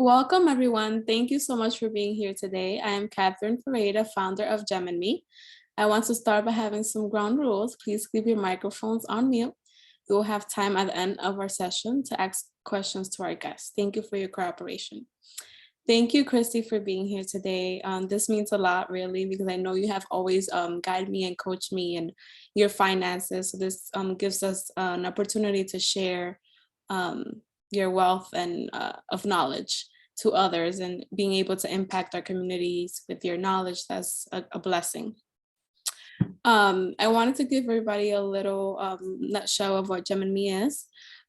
Welcome, everyone. Thank you so much for being here today. I am Catherine Ferreira, founder of Geminme. I want to start by having some ground rules. Please keep your microphones on mute. We will have time at the end of our session to ask questions to our guests. Thank you for your cooperation. Thank you, Christy, for being here today. This means a lot, really, because I know you have always guided me and coached me in your finances. So this gives us an opportunity to share your wealth and of knowledge to others, and being able to impact our communities with your knowledge. That's a blessing. I wanted to give everybody a little nutshell of what Geminme is.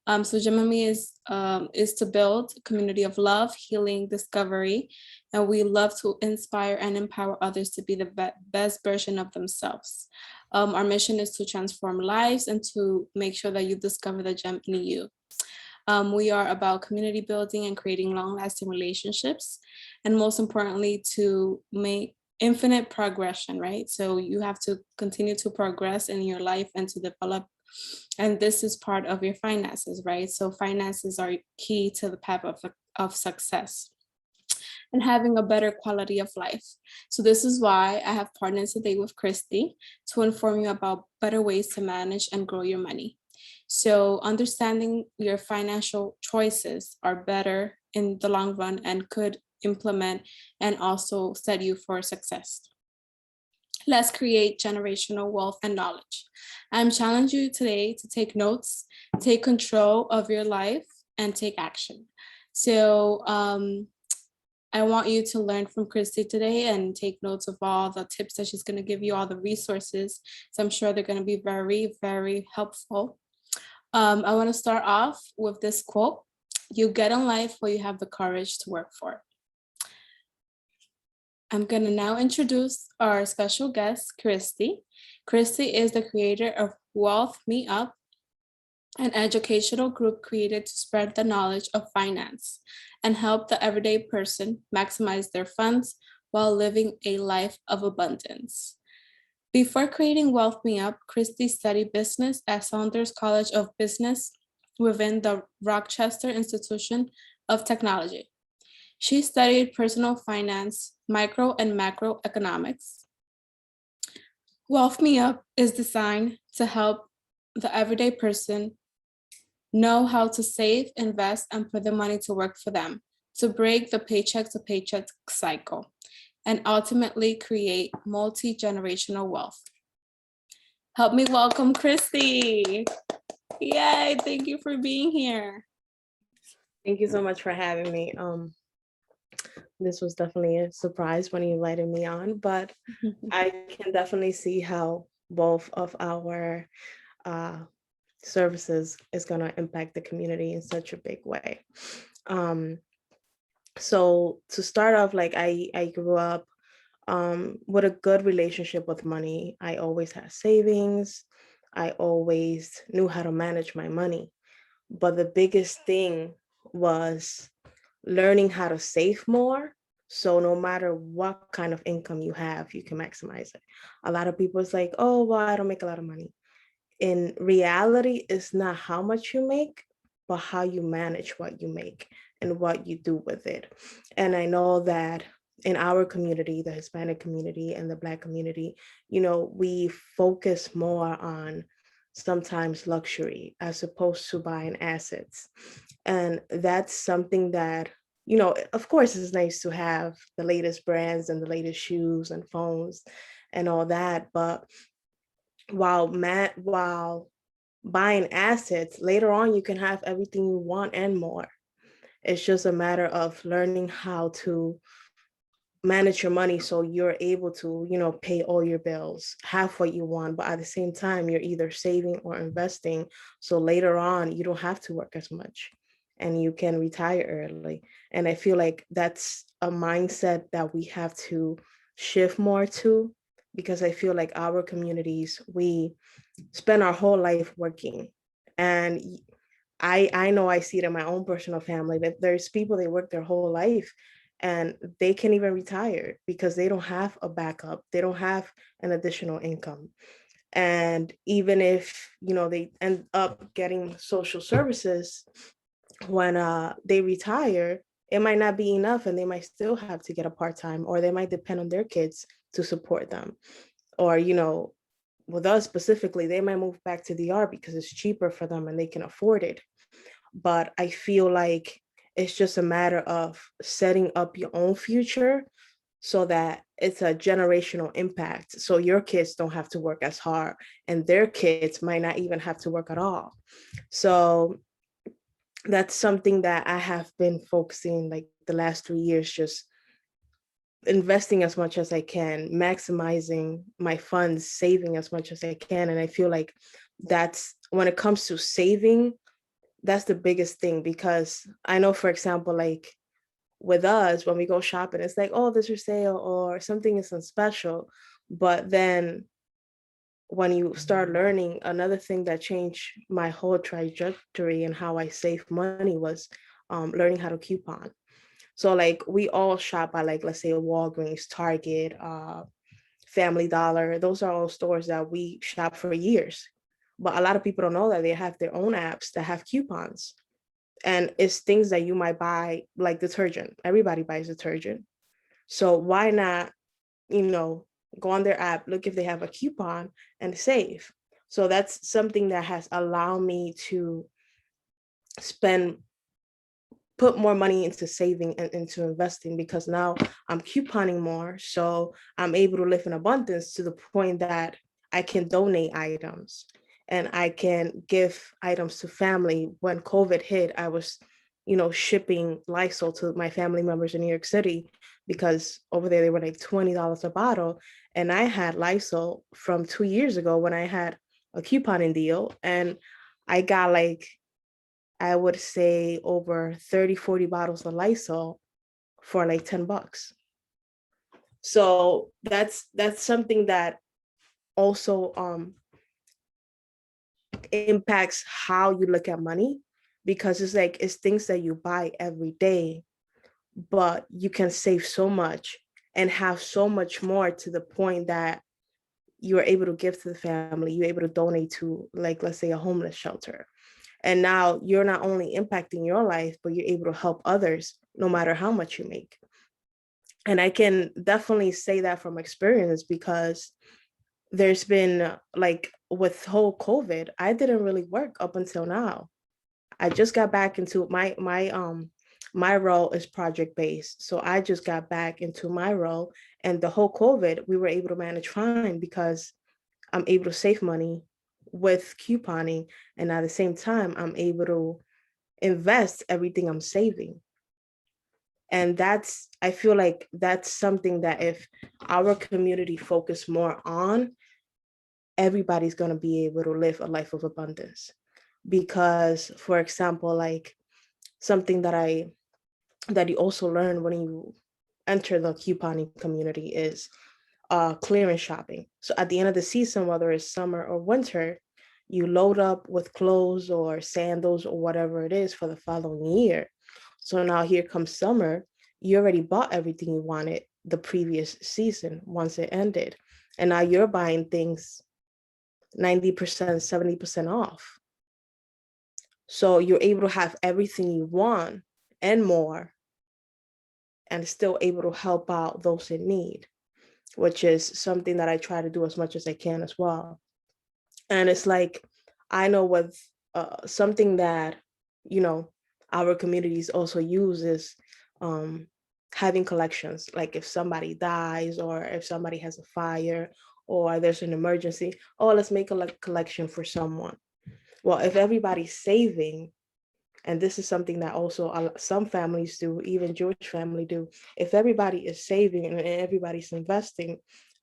So Geminme is to build a community of love, healing, discovery, and we love to inspire and empower others to be the best version of themselves. Our mission is to transform lives and to make sure that you discover the gem in you. We are about community building and creating long-lasting relationships, and most importantly, to make infinite progression, right? So you have to continue to progress in your life and to develop, and this is part of your finances, right? So finances are key to the path of success and having a better quality of life. So this is why I have partnered today with Christy to inform you about better ways to manage and grow your money. So understanding your financial choices are better in the long run and could implement and also set you for success. Let's create generational wealth and knowledge. I'm challenging you today to take notes, take control of your life, and take action. So I want you to learn from Christy today and take notes of all the tips that she's going to give you, all the resources. So I'm sure they're going to be very, very helpful. I want to start off with this quote: "You get in life what you have the courage to work for." I'm going to now introduce our special guest, Christy. Christy is the creator of Wealth Me Up, an educational group created to spread the knowledge of finance and help the everyday person maximize their funds while living a life of abundance. Before creating Wealth Me Up, Christy studied business at Saunders College of Business within the Rochester Institution of Technology. She studied personal finance, micro and macro economics. Wealth Me Up is designed to help the everyday person know how to save, invest, and put the money to work for them, to break the paycheck to paycheck cycle, and ultimately create multi-generational wealth. Help me welcome Christy. Yay, thank you for being here. Thank you so much for having me. This was definitely a surprise when you invited me on, but I can definitely see how both of our services is going to impact the community in such a big way. So to start off, like I grew up with a good relationship with money. I always had savings. I always knew how to manage my money. But the biggest thing was learning how to save more. So no matter what kind of income you have, you can maximize it. A lot of people is like, oh, well, I don't make a lot of money. In reality, it's not how much you make, but how you manage what you make and what you do with it. And I know that in our community, the Hispanic community and the Black community, we focus more on sometimes luxury as opposed to buying assets. And that's something that, of course, it's nice to have the latest brands and the latest shoes and phones and all that. But while buying assets, later on, you can have everything you want and more. It's just a matter of learning how to manage your money so you're able to, pay all your bills, have what you want, but at the same time, you're either saving or investing. So later on, you don't have to work as much and you can retire early. And I feel like that's a mindset that we have to shift more to, because I feel like our communities, we spend our whole life working. And I know I see it in my own personal family that there's people, they work their whole life and they can't even retire because they don't have a backup. They don't have an additional income. And even if, they end up getting social services when they retire, it might not be enough and they might still have to get a part-time, or they might depend on their kids to support them. Or, with us specifically, they might move back to the R because it's cheaper for them and they can afford it. But I feel like it's just a matter of setting up your own future so that it's a generational impact. So your kids don't have to work as hard and their kids might not even have to work at all. So that's something that I have been focusing like the last 3 years, just investing as much as I can, maximizing my funds, saving as much as I can. And I feel like that's when it comes to saving, that's the biggest thing, because I know, for example, like with us, when we go shopping, it's like, oh, this is sale or something is on special. But then when you start learning, another thing that changed my whole trajectory and how I save money was learning how to coupon. So like we all shop at, like, let's say Walgreens, Target, Family Dollar. Those are all stores that we shop for years. But a lot of people don't know that they have their own apps that have coupons. And it's things that you might buy, like detergent. Everybody buys detergent. So why not, go on their app, look if they have a coupon and save. So that's something that has allowed me to spend put more money into saving and into investing, because now I'm couponing more. So I'm able to live in abundance to the point that I can donate items and I can give items to family. When COVID hit, I was, shipping Lysol to my family members in New York City, because over there they were like $20 a bottle. And I had Lysol from 2 years ago when I had a couponing deal, and I got like, I would say over 30, 40 bottles of Lysol for like $10. So that's something that also impacts how you look at money, because it's like it's things that you buy every day, but you can save so much and have so much more, to the point that you're able to give to the family, you're able to donate to, like, let's say a homeless shelter. And now you're not only impacting your life, but you're able to help others no matter how much you make. And I can definitely say that from experience, because there's been like with whole COVID, I didn't really work up until now. I just got back into my role is project based. So I just got back into my role, and the whole COVID, we were able to manage fine because I'm able to save money with couponing. And at the same time, I'm able to invest everything I'm saving. And I feel like that's something that if our community focus more on, everybody's going to be able to live a life of abundance. Because, for example, like something that you also learn when you enter the couponing community is clearance shopping. So at the end of the season, whether it's summer or winter, you load up with clothes or sandals or whatever it is for the following year. So now here comes summer, you already bought everything you wanted the previous season once it ended. And now you're buying things 90%, 70% off. So you're able to have everything you want and more, and still able to help out those in need, which is something that I try to do as much as I can as well. And it's like, I know with something that, you know, our communities also use is having collections. Like if somebody dies, or if somebody has a fire, or there's an emergency, oh, let's make a collection for someone. Well, if everybody's saving, and this is something that also some families do, even Jewish family do, if everybody is saving and everybody's investing,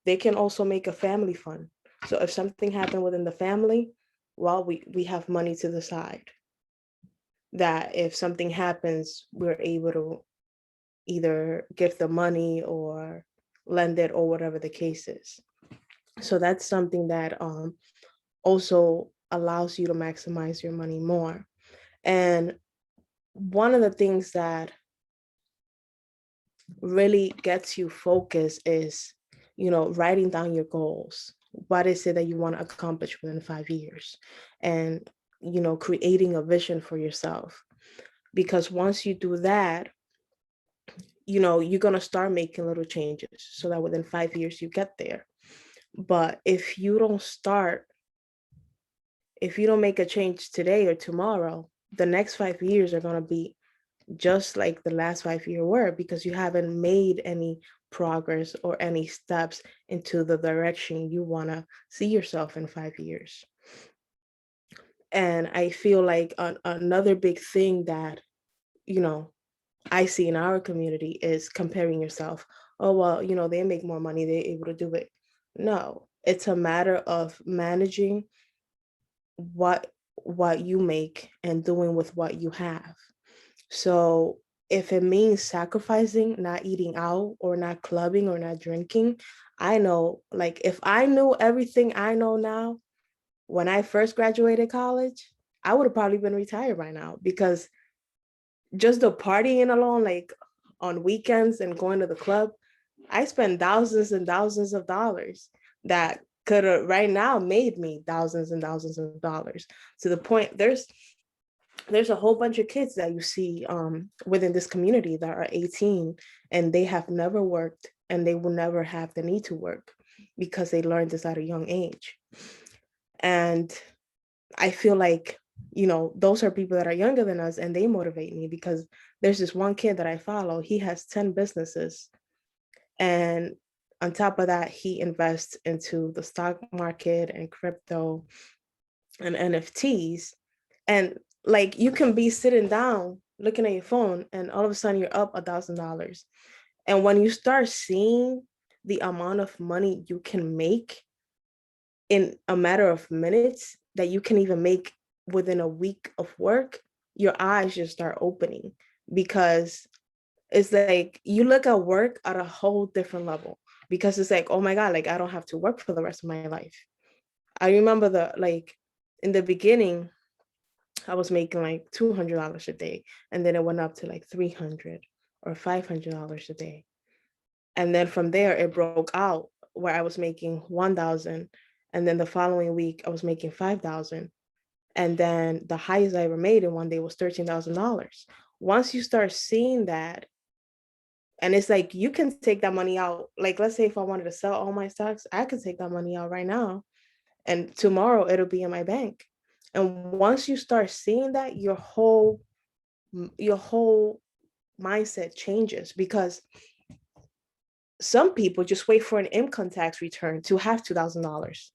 they can also make a family fund. So if something happened within the family, well, we have money to the side, that if something happens, we're able to either give the money or lend it, or whatever the case is. So that's something that also allows you to maximize your money more. And one of the things that really gets you focused is, writing down your goals. What is it that you want to accomplish within 5 years? And, creating a vision for yourself. Because once you do that, you're going to start making little changes so that within 5 years you get there. But if you don't make a change today or tomorrow, the next 5 years are going to be just like the last 5 years were, because you haven't made any progress or any steps into the direction you want to see yourself in 5 years. And I feel like another big thing that, I see in our community is comparing yourself. Oh, well, they make more money, they're able to do it. No, it's a matter of managing what you make and doing with what you have. So if it means sacrificing, not eating out or not clubbing or not drinking, I know, like, if I knew everything I know now when I first graduated college, I would have probably been retired by now, because just the partying alone, like on weekends and going to the club, I spend thousands and thousands of dollars that could have right now made me thousands and thousands of dollars, to the point there's a whole bunch of kids that you see within this community that are 18 and they have never worked and they will never have the need to work because they learned this at a young age. And I feel like, those are people that are younger than us, and they motivate me, because there's this one kid that I follow. He has 10 businesses. And on top of that, he invests into the stock market and crypto and NFTs. And like, you can be sitting down looking at your phone and all of a sudden you're up $1,000. And when you start seeing the amount of money you can make in a matter of minutes that you can even make within a week of work, your eyes just start opening, because it's like you look at work at a whole different level, because it's like, oh my God, like I don't have to work for the rest of my life. I remember in the beginning, I was making like $200 a day, and then it went up to like $300 or $500 a day. And then from there, it broke out where I was making 1,000. And then the following week, I was making 5,000. And then the highest I ever made in one day was $13,000. Once you start seeing that, and it's like, you can take that money out. Like, let's say if I wanted to sell all my stocks, I could take that money out right now, and tomorrow it'll be in my bank. And once you start seeing that, your whole mindset changes, because some people just wait for an income tax return to have $2,000,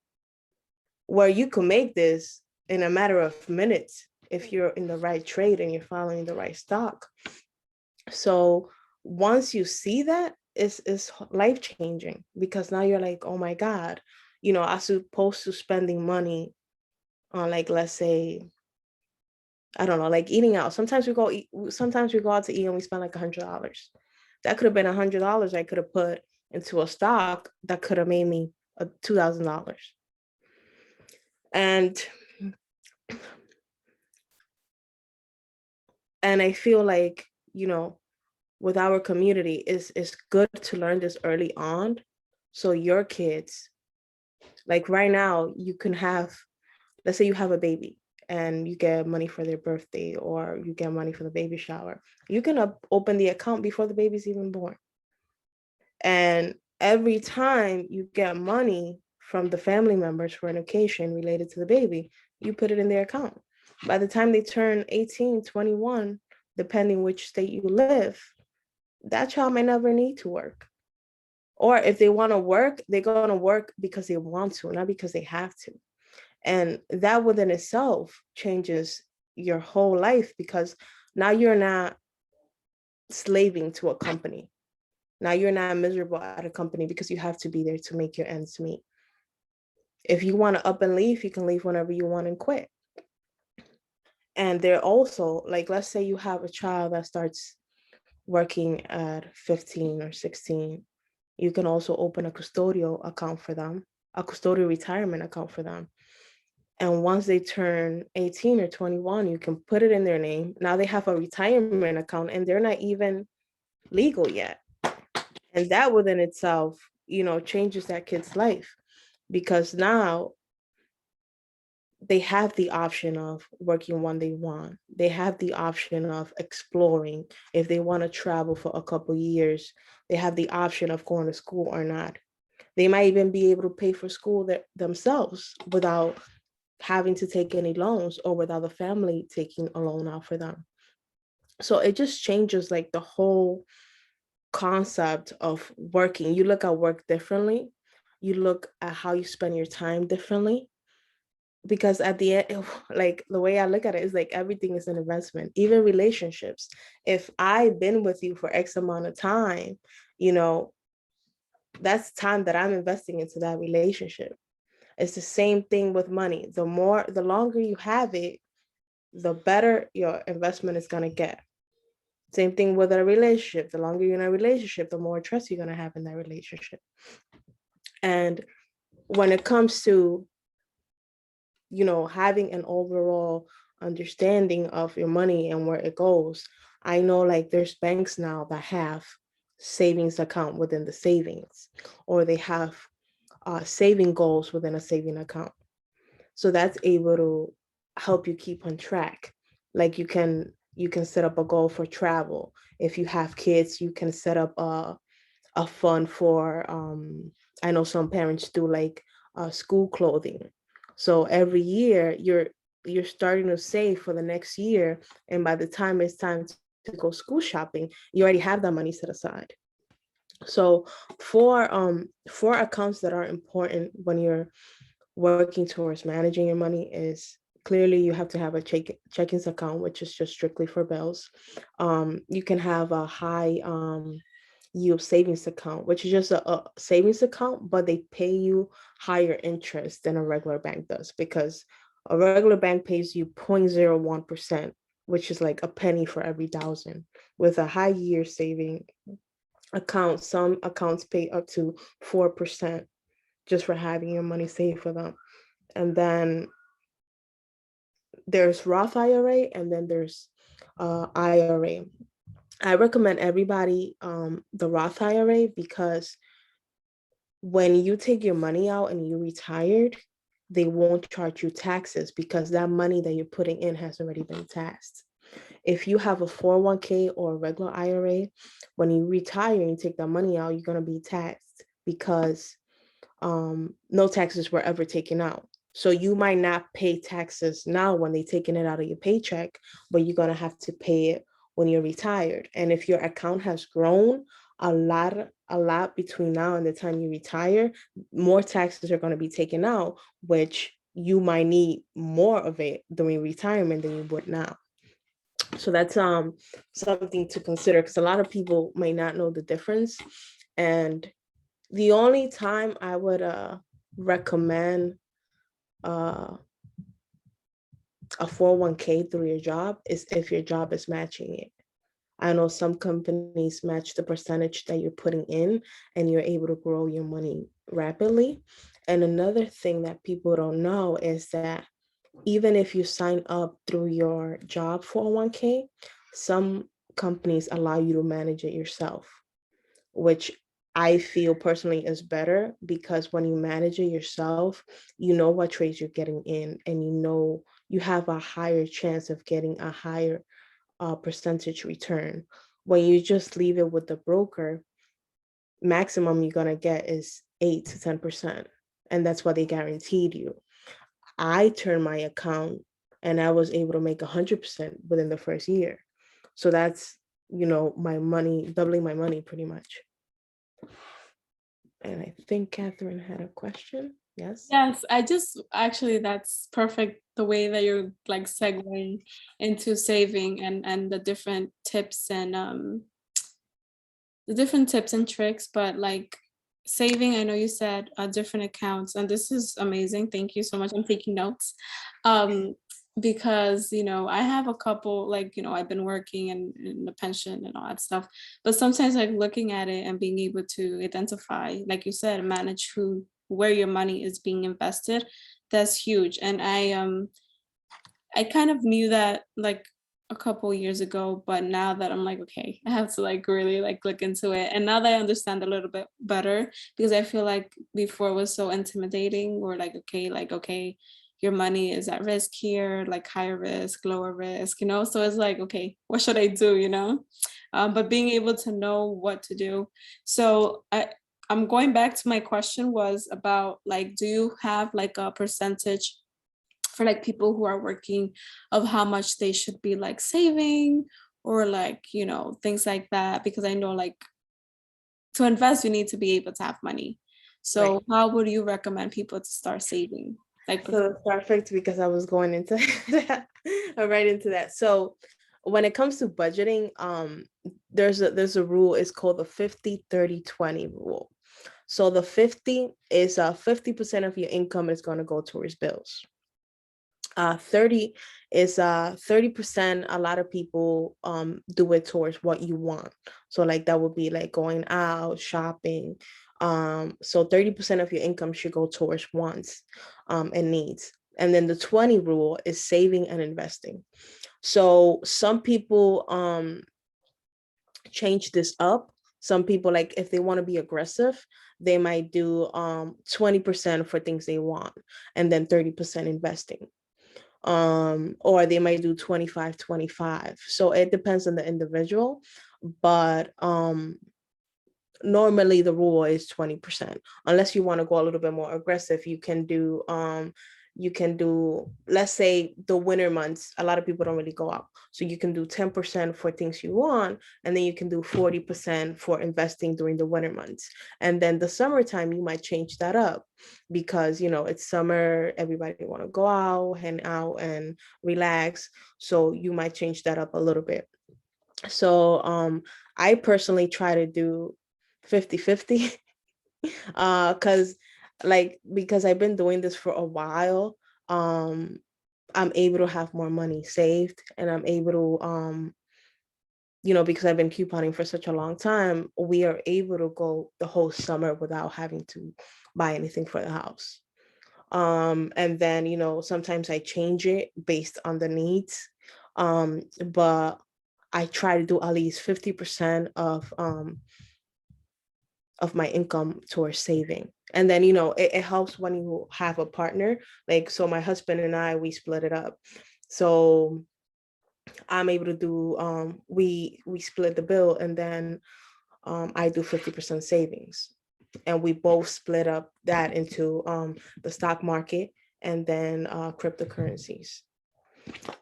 where you can make this in a matter of minutes if you're in the right trade and you're following the right stock. So once you see that, it's life-changing, because now you're like, oh my God, as opposed to spending money on, like, let's say, I don't know, like eating out. Sometimes we go out to eat and we spend like $100. That could have been $100 I could have put into a stock that could have made me $2,000. And I feel like, with our community, it's good to learn this early on. So your kids, like right now, you can have, let's say you have a baby and you get money for their birthday, or you get money for the baby shower. You can open the account before the baby's even born. And every time you get money from the family members for an occasion related to the baby, you put it in their account. By the time they turn 18, 21, depending which state you live, that child may never need to work. Or if they want to work, they're going to work because they want to, not because they have to. And that within itself changes your whole life, because now you're not slaving to a company. Now you're not miserable at a company because you have to be there to make your ends meet. If you want to up and leave, you can leave whenever you want and quit. And they're also, like, let's say you have a child that starts working at 15 or 16. You can also open a custodial account for them, a custodial retirement account for them. And once they turn 18 or 21, you can put it in their name. Now they have a retirement account and they're not even legal yet. And that within itself, changes that kid's life, because now they have the option of working when they want. They have the option of exploring. If they want to travel for a couple years, they have the option of going to school or not. They might even be able to pay for school themselves without having to take any loans or without the family taking a loan out for them. So it just changes like the whole concept of working. You look at work differently. You look at how you spend your time differently. Because at the end, like the way I look at it is like everything is an investment, even relationships. If I've been with you for X amount of time, you know, that's time that I'm investing into that relationship. It's the same thing with money. The longer you have it, the better your investment is going to get. Same thing with a relationship. The longer you're in a relationship, the more trust you're going to have in that relationship. And when it comes to, having an overall understanding of your money and where it goes, I know like there's banks now that have savings account within the savings, or they have saving goals within a saving account. So that's able to help you keep on track. Like you can set up a goal for travel. If you have kids, you can set up a fund for I know some parents do like school clothing. So every year you're starting to save for the next year, and by the time it's time to go school shopping, you already have that money set aside. So for accounts that are important when you're working towards managing your money is, clearly you have to have a checkings account, which is just strictly for bills. You can have a high yield savings account, which is just a savings account, but they pay you higher interest than a regular bank does, because a regular bank pays you 0.01%, which is like a penny for every thousand. With a high year saving account, some accounts pay up to 4% just for having your money saved for them. And then there's Roth IRA, and then there's IRA. I recommend everybody the Roth IRA, because when you take your money out and you retired, they won't charge you taxes because that money that you're putting in has already been taxed. If you have a 401k or a regular IRA, when you retire and you take that money out, you're going to be taxed because no taxes were ever taken out. So you might not pay taxes now when they're taking it out of your paycheck, but you're going to have to pay it when you're retired. And if your account has grown a lot between now and the time you retire, more taxes are going to be taken out, which you might need more of it during retirement than you would now. So that's something to consider, because a lot of people may not know the difference. And the only time I would recommend a 401k through your job is if your job is matching it. I know some companies match the percentage that you're putting in, and you're able to grow your money rapidly. And another thing that people don't know is that even if you sign up through your job 401k, some companies allow you to manage it yourself, which I feel personally is better, because when you manage it yourself, you know what trades you're getting in, and you have a higher chance of getting a higher percentage return. When you just leave it with the broker, maximum you're gonna get is 8 to 10%, and that's what they guaranteed you. I turned my account and I was able to make 100% within the first year. So that's, my money, doubling my money pretty much. And I think Catherine had a question. Yes. Yes, I just actually that's perfect the way that you're like segueing into saving and the different tips and tricks, but like saving, I know you said different accounts, and this is amazing. Thank you so much. I'm taking notes. Because I have a couple, like I've been working and in the pension and all that stuff, but sometimes like looking at it and being able to identify, like you said, manage where your money is being invested, that's huge. And I kind of knew that like a couple years ago, but now that I'm like, okay, I have to like really like look into it. And now that I understand a little bit better, because I feel like before it was so intimidating, or like, okay, your money is at risk here, like higher risk, lower risk, so it's like, okay, what should I do, but being able to know what to do. So I'm going back to my question was about like, do you have like a percentage for like people who are working of how much they should be like saving, or like, things like that? Because I know like to invest, you need to be able to have money. So Right. how would you recommend people to start saving? Like, So that's perfect because I was going into that, right into that. So when it comes to budgeting, there's a rule. It's called the 50-30-20 rule. So the 50 is 50% of your income is going to go towards bills. 30 is 30%. A lot of people do it towards what you want. So like that would be like going out, shopping. So 30% of your income should go towards wants and needs. And then the 20 rule is saving and investing. So some people change this up. Some people, like if they want to be aggressive, they might do 20% for things they want and then 30% investing, or they might do 25-25. So it depends on the individual, but normally the rule is 20%. Unless you want to go a little bit more aggressive, you can do, let's say the winter months, a lot of people don't really go out, so you can do 10% for things you want, and then you can do 40% for investing during the winter months. And then the summertime you might change that up because it's summer, everybody want to go out, hang out and relax, so you might change that up a little bit. So I personally try to do 50-50 because because I've been doing this for a while. I'm able to have more money saved, and I'm able to because I've been couponing for such a long time, we are able to go the whole summer without having to buy anything for the house. And then sometimes I change it based on the needs, but I try to do at least 50% of my income towards saving. And then, it helps when you have a partner. Like, so my husband and I, we split it up. So I'm able to do, we split the bill, and then I do 50% savings. And we both split up that into the stock market and then cryptocurrencies.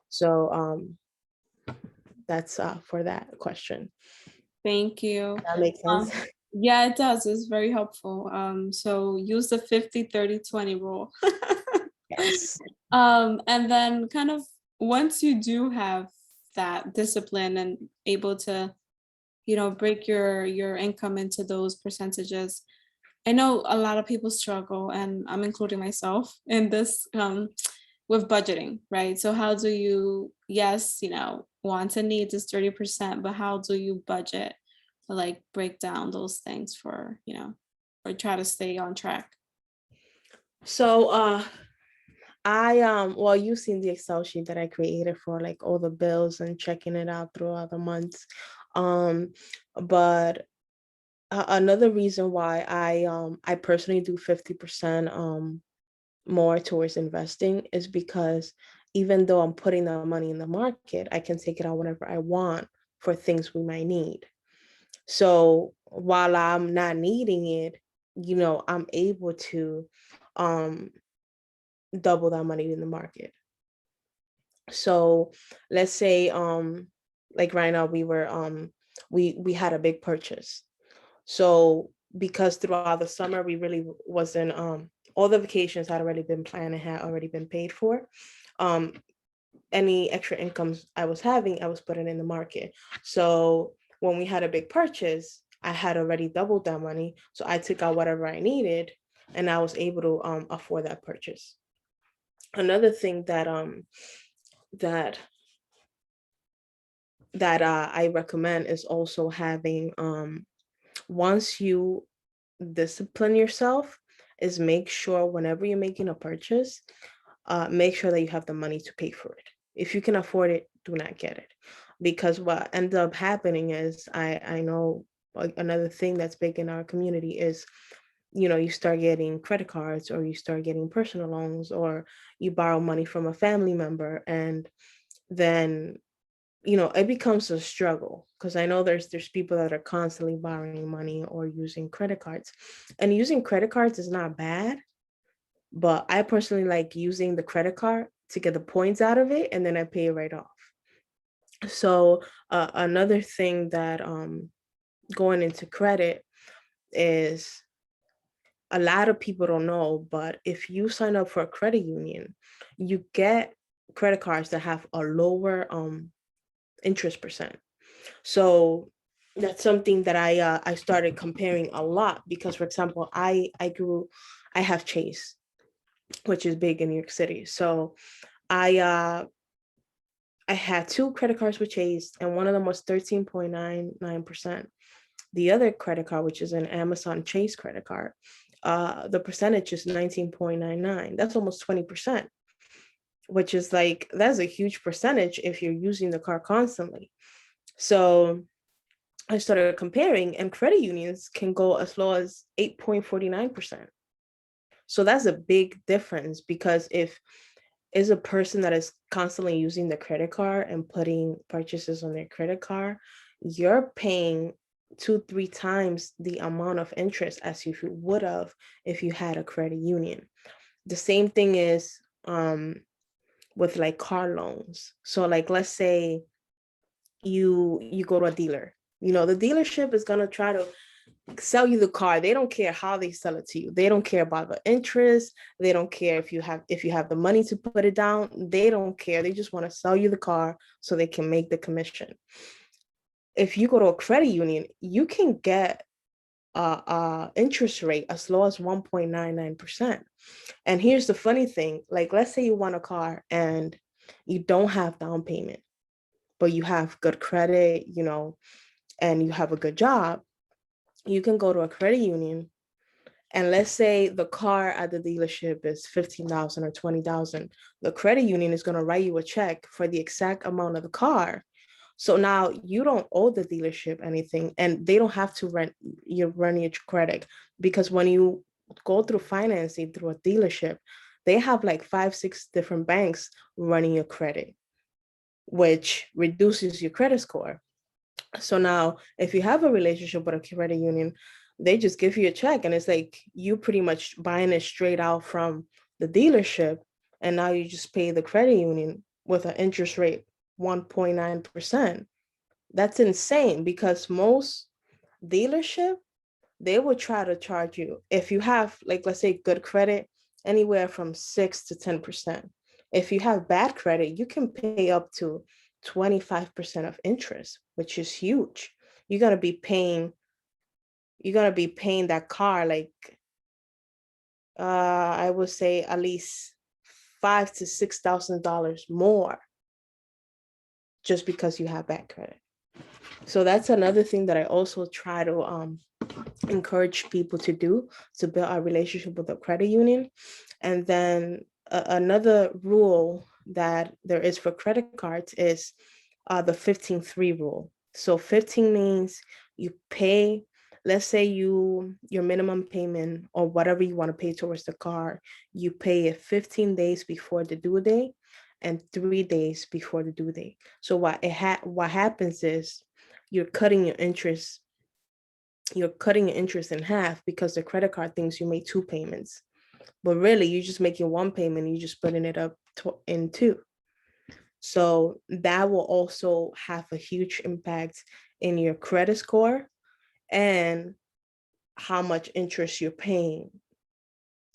So that's for that question. thank you. That makes sense. Yeah, it does. It's very helpful. So use the 50-30-20 rule. Yes. And then kind of once you do have that discipline and able to, break your income into those percentages. I know a lot of people struggle, and I'm including myself in this, with budgeting, right? So how do you, yes, wants and needs is 30%, but how do you budget, like break down those things for, or try to stay on track? So well, you've seen the Excel sheet that I created for like all the bills and checking it out throughout the months. But another reason why I personally do 50% more towards investing is because even though I'm putting the money in the market, I can take it out whenever I want for things we might need. So while I'm not needing it, I'm able to um double that money in the market. So let's say like right now we had a big purchase. So because throughout the summer we really wasn't all the vacations had already been planned and had already been paid for. Um any extra incomes I was having, I was putting in the market. So when we had a big purchase, I had already doubled that money. So I took out whatever I needed and I was able to afford that purchase. Another thing that I recommend is also having once you discipline yourself, is make sure whenever you're making a purchase, make sure that you have the money to pay for it. If you can afford it, do not get it, because what ends up happening is I know another thing that's big in our community is you start getting credit cards, or you start getting personal loans, or you borrow money from a family member, and then it becomes a struggle, because I know there's people that are constantly borrowing money or using credit cards. And using credit cards is not bad, but I personally like using the credit card to get the points out of it, and then I pay it right off. So another thing that going into credit is, a lot of people don't know, but if you sign up for a credit union, you get credit cards that have a lower interest percent. So that's something that I started comparing a lot, because, for example, I have Chase, which is big in New York City. So I had two credit cards with Chase, and one of them was 13.99%. The other credit card, which is an Amazon Chase credit card, the percentage is 19.99. That's almost 20%, which is like, that's a huge percentage if you're using the card constantly. So I started comparing, and credit unions can go as low as 8.49%. So that's a big difference, because if is a person that is constantly using the credit card and putting purchases on their credit card, you're paying 2-3 times the amount of interest as if you would have if you had a credit union. The same thing is with like car loans. So like, let's say you go to a dealer, the dealership is going to try to sell you the car. They don't care how they sell it to you. They don't care about the interest. They don't care if you have the money to put it down. They don't care. They just want to sell you the car so they can make the commission. If you go to a credit union, you can get a interest rate as low as 1.99%. And here's the funny thing, like, let's say you want a car and you don't have down payment, but you have good credit, and you have a good job. You can go to a credit union, and let's say the car at the dealership is $15,000 or $20,000. The credit union is going to write you a check for the exact amount of the car. So now you don't owe the dealership anything, and they don't have to run your credit, because when you go through financing through a dealership, they have like 5-6 different banks running your credit, which reduces your credit score. So now if you have a relationship with a credit union, they just give you a check, and it's like you pretty much buying it straight out from the dealership, and now you just pay the credit union with an interest rate 1.9%. That's insane, because most dealership, they will try to charge you, if you have, like, let's say good credit, anywhere from 6 to 10%. If you have bad credit, you can pay up to 25% of interest, which is huge. You're gonna be paying that car like I would say at least $5,000 to $6,000 more, just because you have bad credit. So that's another thing that I also try to encourage people to do, to build a relationship with a credit union. And then another rule that there is for credit cards is the 15-3 rule. So 15 means you pay, let's say your minimum payment or whatever you want to pay towards the car, you pay it 15 days before the due date and 3 days before the due date. So what happens is you're cutting your interest in half, because the credit card thinks you made 2 payments, but really you're just making 1 payment, and you're just splitting it up in 2. So that will also have a huge impact in your credit score and how much interest you're paying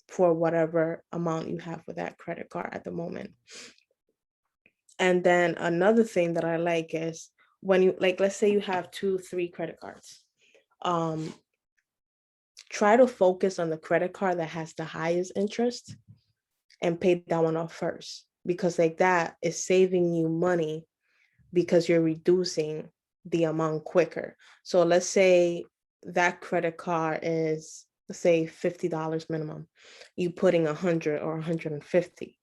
for whatever amount you have with that credit card at the moment. And then another thing that I like is, when you, like, let's say you have 2-3 credit cards, try to focus on the credit card that has the highest interest and pay that one off first, because like that is saving you money, because you're reducing the amount quicker. So let's say that credit card is, let's say $50 minimum, you putting 100 or 150.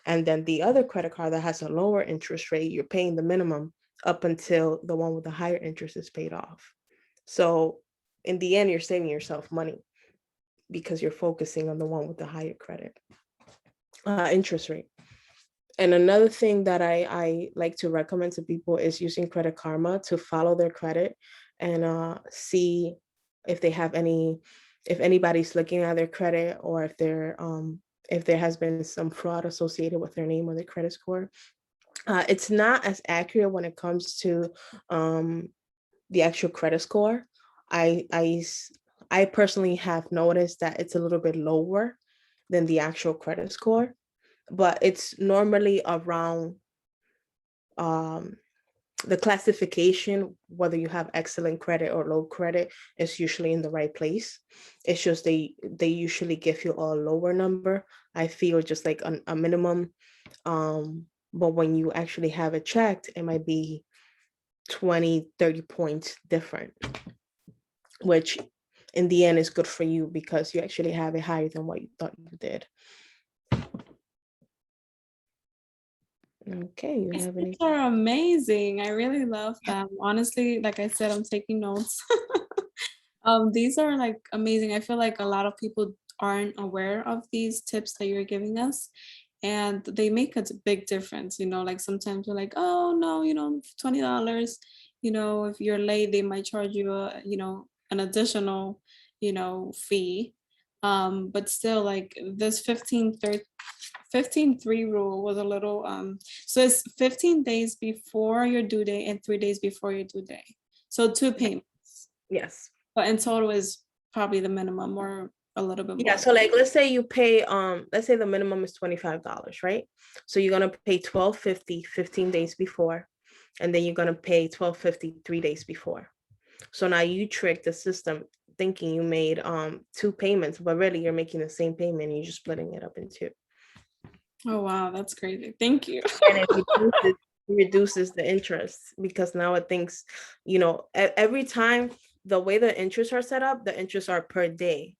And then the other credit card that has a lower interest rate, you're paying the minimum up until the one with the higher interest is paid off. So in the end, you're saving yourself money. because you're focusing on the one with the higher credit interest rate. And another thing that I like to recommend to people is using Credit Karma to follow their credit and see if they have if anybody's looking at their credit, or if there has been some fraud associated with their name or their credit score. It's not as accurate when it comes to the actual credit score. I personally have noticed that it's a little bit lower than the actual credit score, but it's normally around the classification, whether you have excellent credit or low credit, is usually in the right place. It's just they usually give you a lower number. I feel just like a minimum. But when you actually have it checked, it might be 20, 30 points different, which in the end is good for you because you actually have it higher than what you thought you did. Okay, you have any? These are amazing. I really love them. Honestly, like I said, I'm taking notes. These are like amazing. I feel like a lot of people aren't aware of these tips that you're giving us, and they make a big difference. Like sometimes you're like, oh no, $20. If you're late, they might charge you an additional, fee. But still, like this 15-3 rule was a little so it's 15 days before your due date and 3 days before your due date, so 2 payments. Yes. But in total is probably the minimum or a little bit more. Yeah, so like let's say you pay let's say the minimum is $25, right? So you're gonna pay $12.50 15 days before, and then you're gonna pay $12.50 3 days before. So now you trick the system thinking you made 2 payments, but really you're making the same payment and you're just splitting it up in 2. Oh wow, that's crazy. Thank you. And it reduces the interest, because now it thinks, every time, the way the interests are set up, the interests are per day.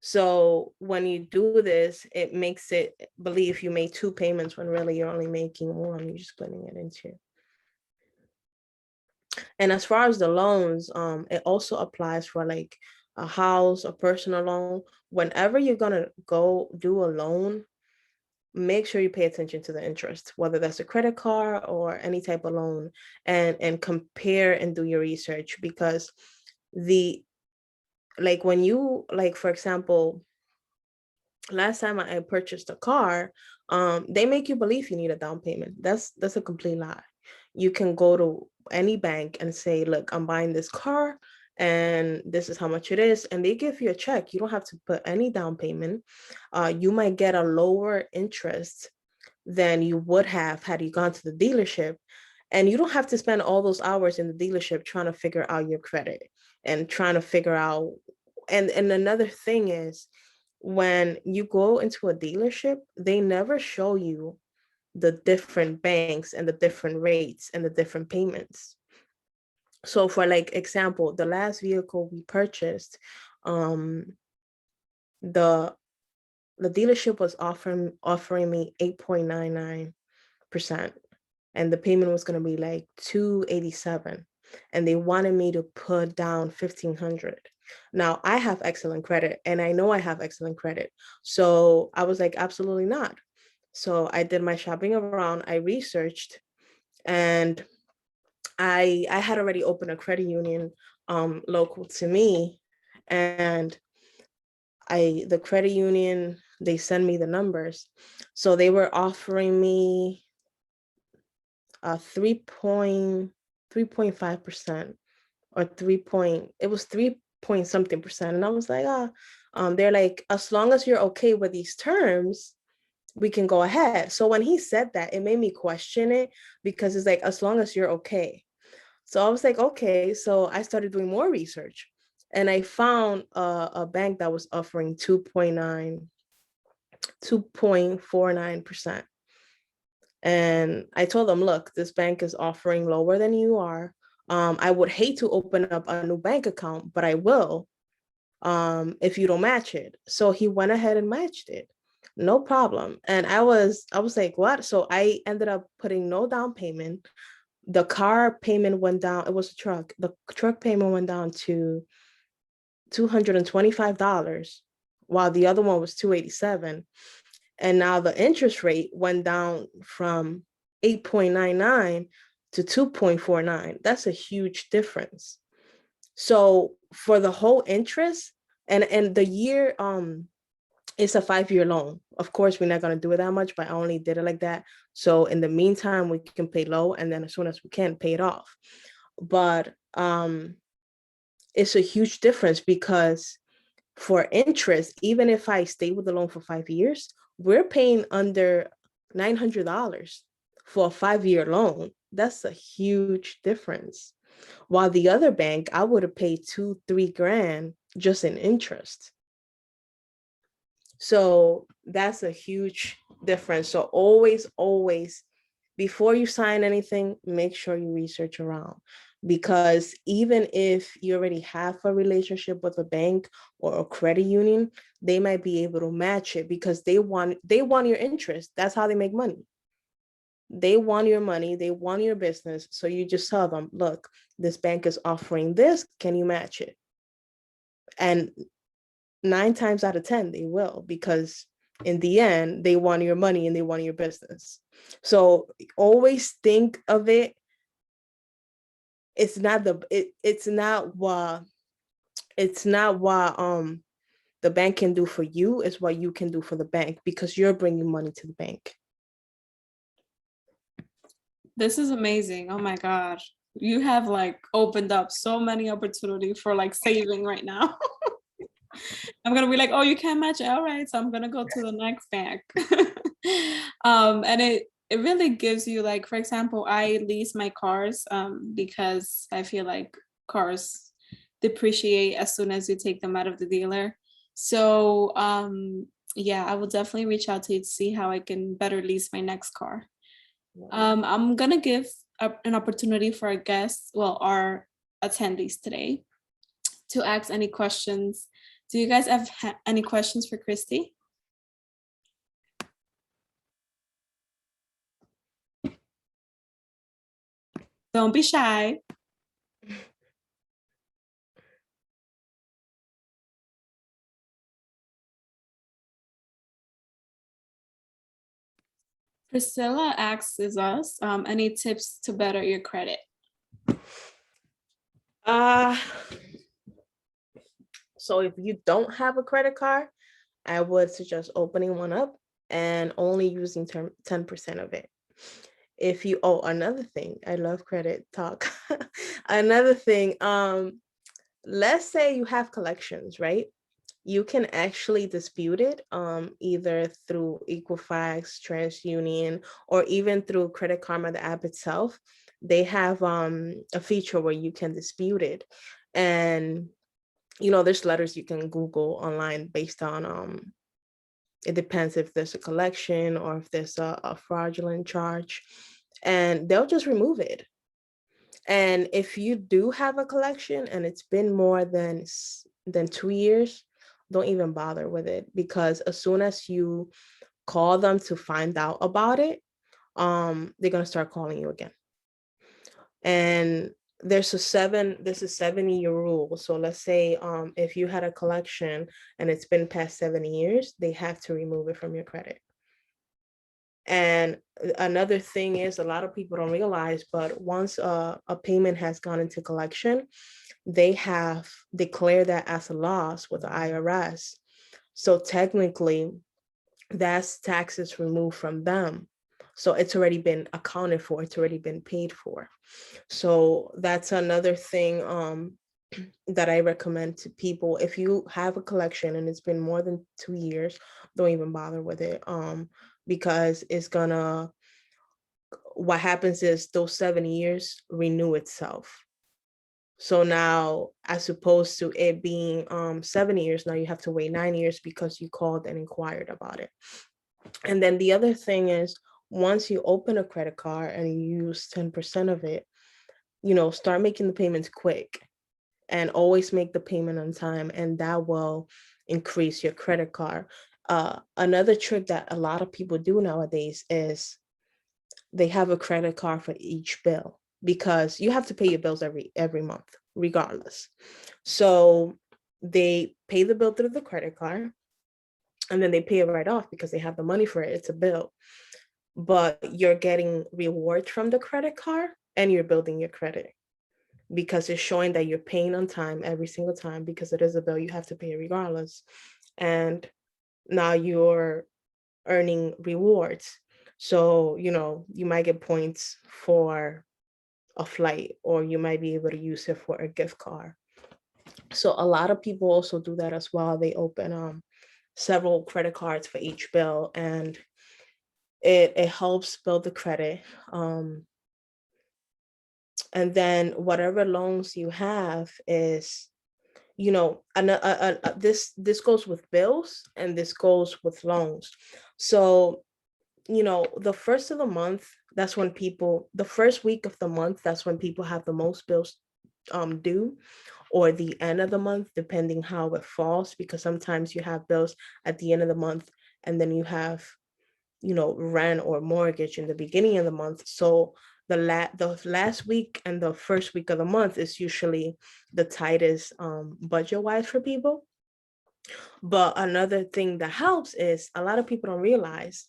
So when you do this, it makes it believe you made 2 payments when really you're only making 1. You're just splitting it in 2. And as far as the loans, it also applies for like a house, a personal loan. Whenever you're gonna go do a loan, make sure you pay attention to the interest, whether that's a credit card or any type of loan, and compare and do your research, because when you, like, for example, last time I purchased a car, they make you believe you need a down payment. That's a complete lie. You can go to any bank and say, look, I'm buying this car and this is how much it is, and they give you a check. You don't have to put any down payment. You might get a lower interest than you would have had you gone to the dealership, and you don't have to spend all those hours in the dealership trying to figure out your credit and trying to figure out. And another thing is, when you go into a dealership, they never show you the different banks and the different rates and the different payments. So for like example, the last vehicle we purchased, the dealership was offering me 8.99%, and the payment was going to be like $287, and they wanted me to put down $1,500. Now I have excellent credit, and I know I have excellent credit, so I was like, absolutely not. So I did my shopping around, I researched, and I had already opened a credit union local to me, and the credit union, they send me the numbers. So they were offering me 3.5% or it was 3 point something percent. And I was like, they're like, as long as you're okay with these terms, we can go ahead. So when he said that, it made me question it, because it's like, as long as you're okay. So I was like, okay. So I started doing more research, and I found a bank that was offering 2.49%. And I told them, look, this bank is offering lower than you are. I would hate to open up a new bank account, but I will if you don't match it. So he went ahead and matched it. No problem. And I was like, what? So I ended up putting no down payment. The car payment went down. It was a truck. The truck payment went down to $225, while the other one was $287. And now the interest rate went down from 8.99 to 2.49. That's a huge difference. So for the whole interest, and the year, it's a 5-year loan. Of course, we're not going to do it that much, but I only did it like that. So in the meantime, we can pay low, and then as soon as we can, pay it off. But it's a huge difference, because for interest, even if I stay with the loan for 5 years, we're paying under $900 for a 5-year loan. That's a huge difference. While the other bank, I would have paid $2-3 grand just in interest. So that's a huge difference. So always, before you sign anything, make sure you research around, because even if you already have a relationship with a bank or a credit union, they might be able to match it, because they want your interest. That's how they make money. They want your money, they want your business. So you just tell them, look, this bank is offering this, can you match it? And 9 times out of 10, they will, because in the end, they want your money and they want your business. So always think of it. It's not what the bank can do for you. It's what you can do for the bank, because you're bringing money to the bank. This is amazing. Oh my God. You have like opened up so many opportunities for like saving right now. I'm gonna be like, oh, you can't match it. All right, so I'm gonna go to the next bank. And it really gives you, like, for example, I lease my cars because I feel like cars depreciate as soon as you take them out of the dealer. So yeah, I will definitely reach out to you to see how I can better lease my next car. I'm gonna give an opportunity for our guests, well, our attendees today, to ask any questions. Do you guys have any questions for Christy? Don't be shy. Priscilla asks us, any tips to better your credit? So if you don't have a credit card, I would suggest opening one up and only using 10% of it. If you, another thing, I love credit talk. Another thing, let's say you have collections, right? You can actually dispute it either through Equifax, TransUnion, or even through Credit Karma, the app itself. They have a feature where you can dispute it. And there's letters you can Google online based on it depends if there's a collection or if there's a fraudulent charge, and they'll just remove it. And if you do have a collection and it's been more than 2 years, don't even bother with it, because as soon as you call them to find out about it, they're going to start calling you again. And there's a 7-year rule. So let's say if you had a collection and it's been past 7 years, they have to remove it from your credit. And another thing is, a lot of people don't realize, but once a payment has gone into collection, they have declared that as a loss with the IRS. So technically, that's taxes removed from them. So it's already been accounted for. It's already been paid for. So that's another thing that I recommend to people. If you have a collection and it's been more than 2 years, don't even bother with it. Because what happens is those 7 years renew itself. So now, as opposed to it being 7 years, now you have to wait 9 years because you called and inquired about it. And then the other thing is, once you open a credit card and you use 10% of it, start making the payments quick and always make the payment on time, and that will increase your credit card. Another trick that a lot of people do nowadays is they have a credit card for each bill, because you have to pay your bills every month, regardless. So they pay the bill through the credit card, and then they pay it right off because they have the money for it. It's a bill. But you're getting rewards from the credit card and you're building your credit because it's showing that you're paying on time every single time, because it is a bill, you have to pay it regardless. And now you're earning rewards. So, you might get points for a flight, or you might be able to use it for a gift card. So a lot of people also do that as well. They open several credit cards for each bill, and it helps build the credit. And then whatever loans you have is, this goes with bills and this goes with loans. So, the first of the month, the first week of the month, that's when people have the most bills due, or the end of the month, depending how it falls, because sometimes you have bills at the end of the month and then you have, rent or mortgage in the beginning of the month. So the last week and the first week of the month is usually the tightest budget wise for people. But another thing that helps is, a lot of people don't realize,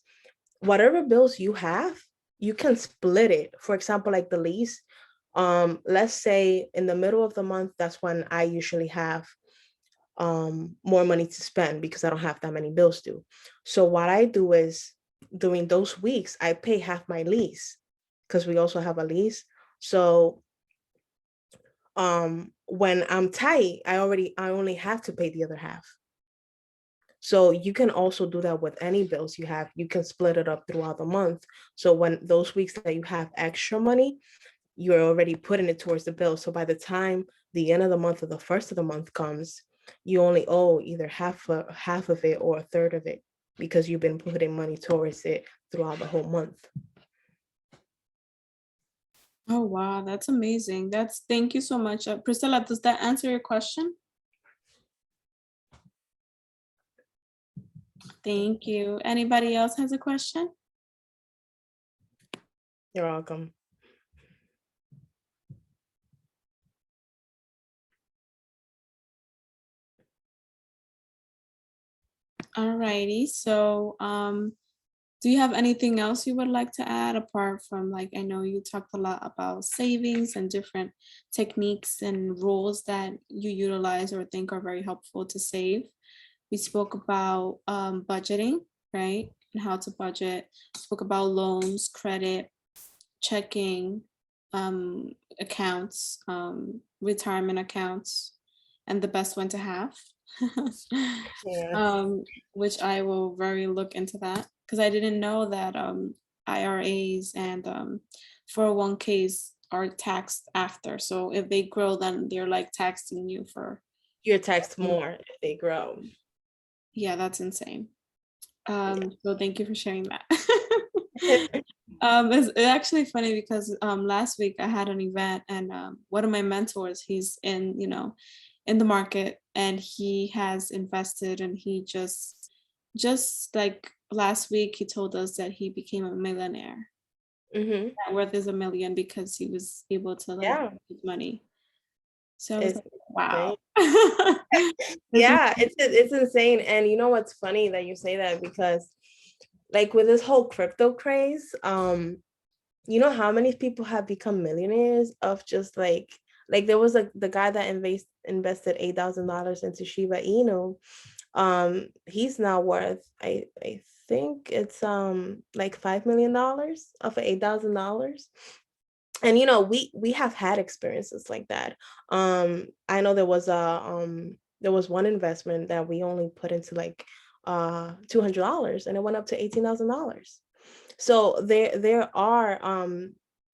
whatever bills you have, you can split it. For example, like the lease, let's say in the middle of the month, that's when I usually have more money to spend because I don't have that many bills due. So what I do is, during those weeks, I pay half my lease, because we also have a lease. So when I'm tight, I only have to pay the other half. So you can also do that with any bills you have. You can split it up throughout the month. So when those weeks that you have extra money, you're already putting it towards the bill. So by the time the end of the month or the first of the month comes, you only owe either half of it or a third of it, because you've been putting money towards it throughout the whole month. Oh, wow, that's amazing. Thank you so much. Priscilla, does that answer your question? Thank you. Anybody else has a question? You're welcome. All righty. So, do you have anything else you would like to add, apart from, like, I know you talked a lot about savings and different techniques and rules that you utilize or think are very helpful to save. We spoke about budgeting, right? And how to budget. Spoke about loans, credit, checking accounts, retirement accounts, and the best one to have. Yeah. Which I will very look into that, because I didn't know that IRAs and 401ks are taxed after. So if they grow, then they're like taxing you for. You're taxed more if they grow. Yeah, that's insane. So thank you for sharing that. Yeah. It's actually funny because last week I had an event, and one of my mentors, he's in the market, and he has invested, and he just like last week he told us that he became a millionaire. Mm-hmm. Net worth is $1 million because he was able to like Yeah. make money. So I was It's like, wow. Yeah, it's insane. And you know what's funny that you say that, because like with this whole crypto craze, you know how many people have become millionaires of just like there was like the guy that invested $8,000 into Shiba Inu. He's now worth, I think it's like $5 million of $8,000. And we have had experiences like that. I know there was one investment that we only put into like $200, and it went up to $18,000. So there are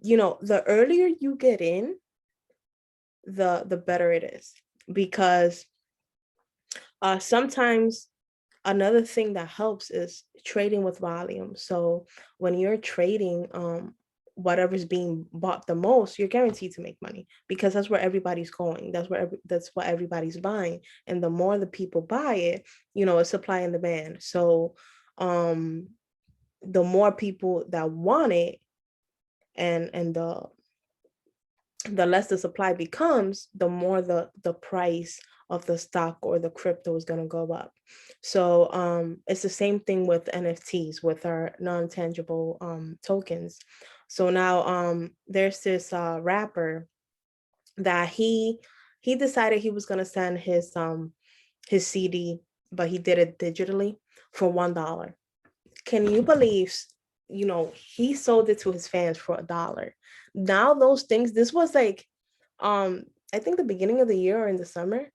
the earlier you get in, the better it is, because sometimes another thing that helps is trading with volume. So when you're trading, whatever's being bought the most, you're guaranteed to make money, because that's where everybody's going. That's what everybody's buying. And the more the people buy it, it's supply and demand. So the more people that want it, and the less the supply becomes, the more the price of the stock or the crypto is going to go up. So it's the same thing with NFTs, with our non-tangible tokens. So now there's this rapper that he decided he was going to send his CD, but he did it digitally for $1. Can you believe, he sold it to his fans for $1? Now those things, this was like, I think the beginning of the year or in the summer.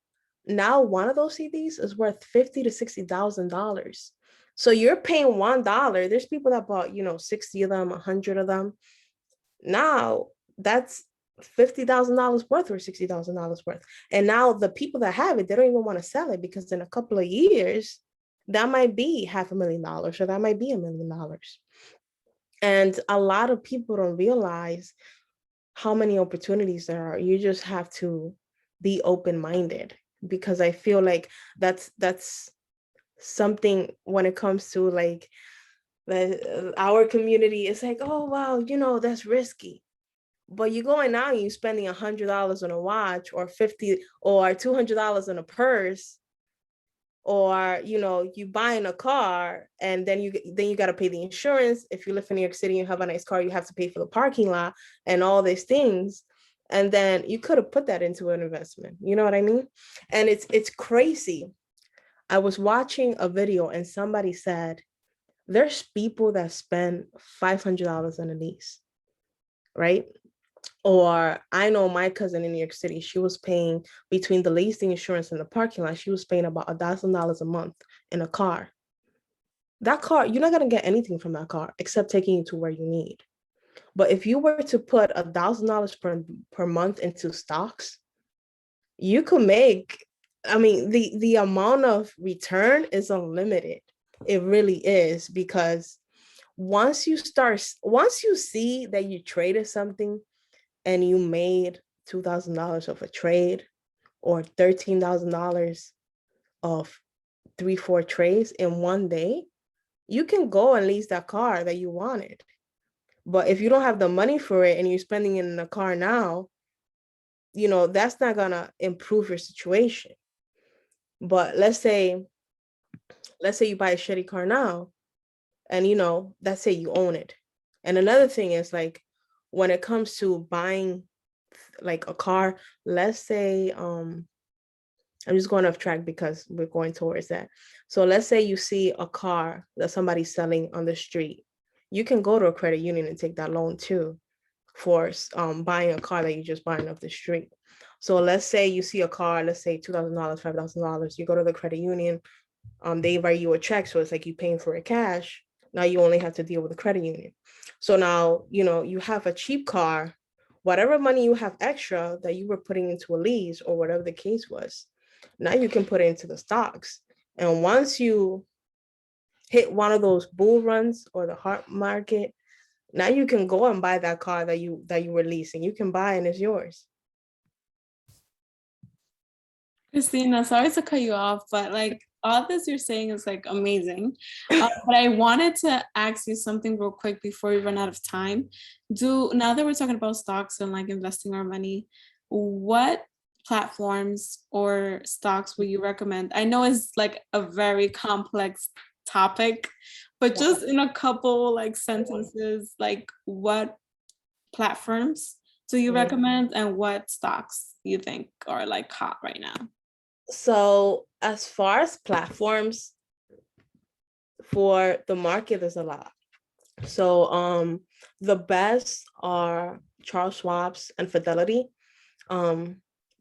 Now one of those CDs is worth $50,000 to $60,000. So you're paying $1. There's people that bought, 60 of them, 100 of them. Now that's $50,000 worth or $60,000 worth. And now the people that have it, they don't even want to sell it, because in a couple of years, that might be $500,000 or that might be $1 million. And a lot of people don't realize how many opportunities there are. You just have to be open-minded, because I feel like that's something when it comes to like our community. It's like, oh wow, that's risky. But you're going out and you're spending $100 on a watch, or $50 or $200 on a purse, or you buying a car, and then you got to pay the insurance. If you live in New York City and you have a nice car, you have to pay for the parking lot and all these things. And then you could have put that into an investment. You know what I mean? And it's crazy. I was watching a video and somebody said there's people that spend $500 on a lease, right? Or I know my cousin in New York City, she was paying, between the leasing, insurance, and the parking lot, she was paying about $1,000 a month in a car. That car, you're not going to get anything from that car except taking you to where you need. But if you were to put $1,000 per month into stocks, you could make, the amount of return is unlimited. It really is, because once you see that you traded something and you made $2,000 of a trade, or $13,000 of 3-4 trades in one day, you can go and lease that car that you wanted. But if you don't have the money for it and you're spending it in a car now, that's not gonna improve your situation. But let's say you buy a shitty car now, and let's say you own it. And another thing is, like, when it comes to buying like a car, let's say I'm just going off track because we're going towards that. So let's say you see a car that somebody's selling on the street. You can go to a credit union and take that loan too for buying a car that you're just buying off the street. So let's say you see a car, let's say $2,000, $5,000. You go to the credit union, they write you a check, so it's like you paying for it cash. Now you only have to deal with the credit union. So now, you have a cheap car, whatever money you have extra that you were putting into a lease or whatever the case was, now you can put it into the stocks. And once you hit one of those bull runs or the hard market, now you can go and buy that car that you were leasing. You can buy and it's yours. Christina, sorry to cut you off, but like all this you're saying is like amazing. But I wanted to ask you something real quick before we run out of time. Now that we're talking about stocks and like investing our money, what platforms or stocks would you recommend? I know it's like a very complex topic, but just in a couple like sentences, like what platforms do you recommend and what stocks you think are like hot right now? So as far as platforms for the market, there's a lot. So the best are Charles Schwab's and Fidelity,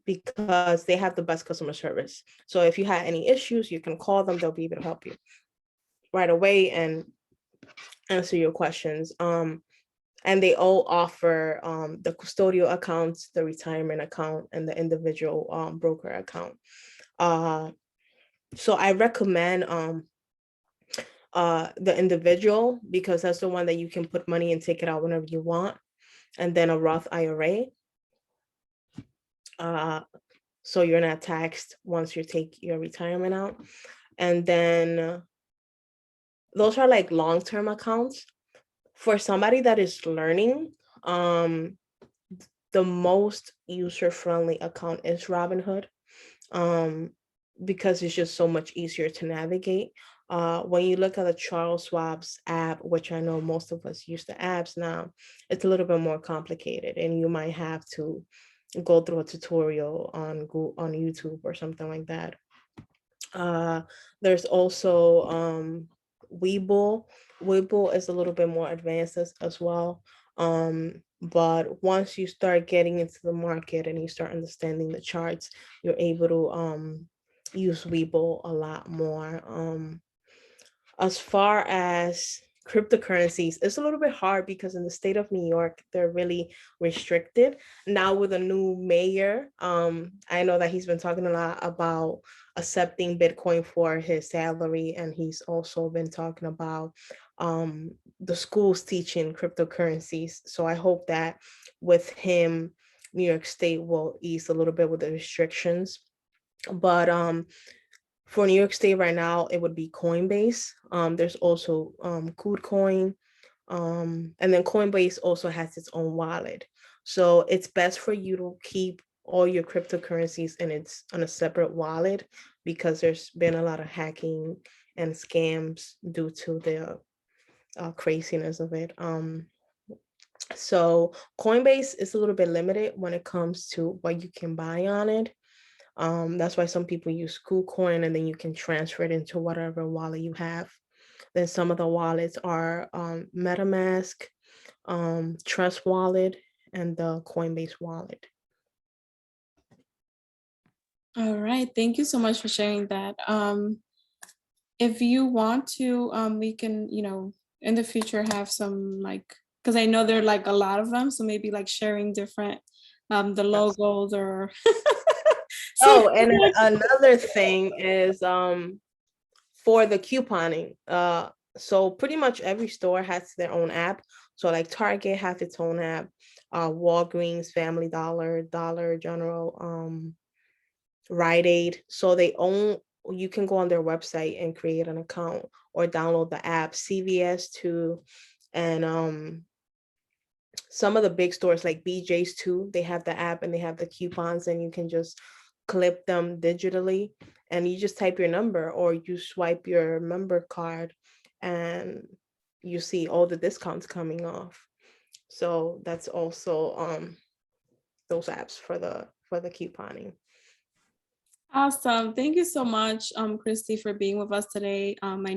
because they have the best customer service. So if you had any issues, you can call them, they'll be able to help you right away and answer your questions. And they all offer the custodial accounts, the retirement account, and the individual broker account. So I recommend the individual, because that's the one that you can put money and take it out whenever you want. And then a Roth IRA. So you're not taxed once you take your retirement out. And then those are like long-term accounts. For somebody that is learning, the most user-friendly account is Robinhood. because it's just so much easier to navigate. When you look at the Charles Schwab's app, which I know most of us use the apps now, it's a little bit more complicated, and you might have to go through a tutorial on Google, on YouTube or something like that. There's also Webull. Webull is a little bit more advanced as well. But once you start getting into the market and you start understanding the charts, you're able to use Webull a lot more. As far as cryptocurrencies, it's a little bit hard because in the state of New York, they're really restricted. Now with a new mayor, I know that he's been talking a lot about accepting Bitcoin for his salary, and he's also been talking about the schools teaching cryptocurrencies. So I hope that with him, New York State will ease a little bit with the restrictions. But for New York State right now, it would be Coinbase. There's also KuCoin, and then Coinbase also has its own wallet. So it's best for you to keep all your cryptocurrencies in its on a separate wallet, because there's been a lot of hacking and scams due to the craziness of it. So Coinbase is a little bit limited when it comes to what you can buy on it. That's why some people use KuCoin, and then you can transfer it into whatever wallet you have. Then some of the wallets are MetaMask, Trust Wallet, and the Coinbase wallet. All right, thank you so much for sharing that. If you want to, we can, in the future have some because I know there are like a lot of them, so maybe like sharing different, the logos or. Oh, and another thing is for the couponing. So pretty much every store has their own app. So like Target has its own app, Walgreens, Family Dollar, Dollar General, Rite Aid. So you can go on their website and create an account or download the app. CVS too, and some of the big stores like BJ's too, they have the app and they have the coupons, and you can just clip them digitally, and you just type your number or you swipe your member card and you see all the discounts coming off. So that's also those apps for the couponing. Awesome. Thank you so much, Christy, for being with us today. My